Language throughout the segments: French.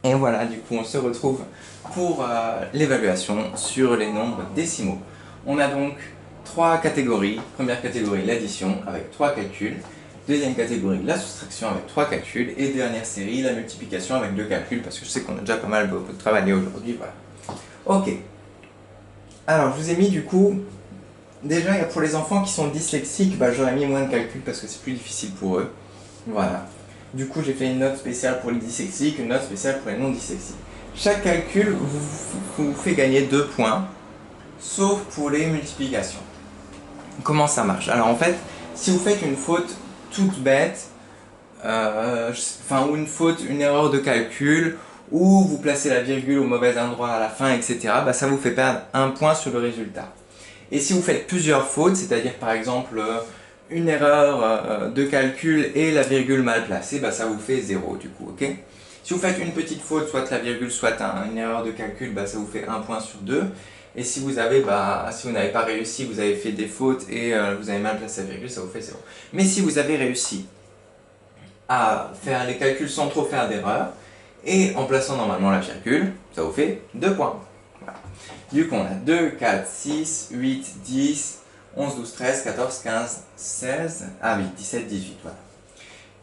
Et voilà, du coup, on se retrouve pour l'évaluation sur les nombres décimaux. On a donc trois catégories. Première catégorie, l'addition avec 3 calculs. Deuxième catégorie, la soustraction avec 3 calculs. Et dernière série, la multiplication avec 2 calculs, parce que je sais qu'on a déjà pas mal travaillé aujourd'hui. Voilà. Ok. Alors, je vous ai mis du coup, déjà pour les enfants qui sont dyslexiques, j'aurais mis moins de calculs parce que c'est plus difficile pour eux. Voilà. Du coup, j'ai fait une note spéciale pour les dyslexiques, une note spéciale pour les non-dyslexiques. Chaque calcul vous fait gagner 2 points, sauf pour les multiplications. Comment ça marche? Alors en fait, si vous faites une faute toute bête, ou une erreur de calcul, ou vous placez la virgule au mauvais endroit à la fin, etc., ça vous fait perdre 1 point sur le résultat. Et si vous faites plusieurs fautes, c'est-à-dire par exemple une erreur de calcul et la virgule mal placée, ça vous fait 0 du coup, ok? Si vous faites une petite faute, soit la virgule, soit une erreur de calcul, ça vous fait 1 point sur 2. Et si vous avez, si vous n'avez pas réussi, vous avez fait des fautes et vous avez mal placé la virgule, ça vous fait 0. Mais si vous avez réussi à faire les calculs sans trop faire d'erreur, et en plaçant normalement la virgule, ça vous fait 2 points. Voilà. Du coup, on a 2, 4, 6, 8, 10, 11, 12, 13, 14, 15, 16, ah oui, 17, 18, voilà.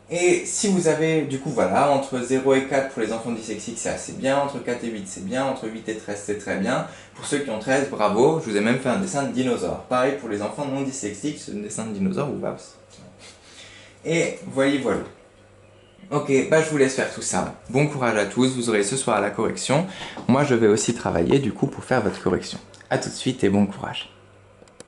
Et si vous avez, du coup, voilà, entre 0 et 4 pour les enfants dyslexiques, c'est assez bien, entre 4 et 8, c'est bien, entre 8 et 13, c'est très bien. Pour ceux qui ont 13, bravo, je vous ai même fait un dessin de dinosaure. Pareil pour les enfants non dyslexiques, c'est un dessin de dinosaure ou pas. Et voyez, voilà. Ok, je vous laisse faire tout ça. Bon courage à tous, vous aurez ce soir la correction. Moi, je vais aussi travailler, du coup, pour faire votre correction. A tout de suite et bon courage.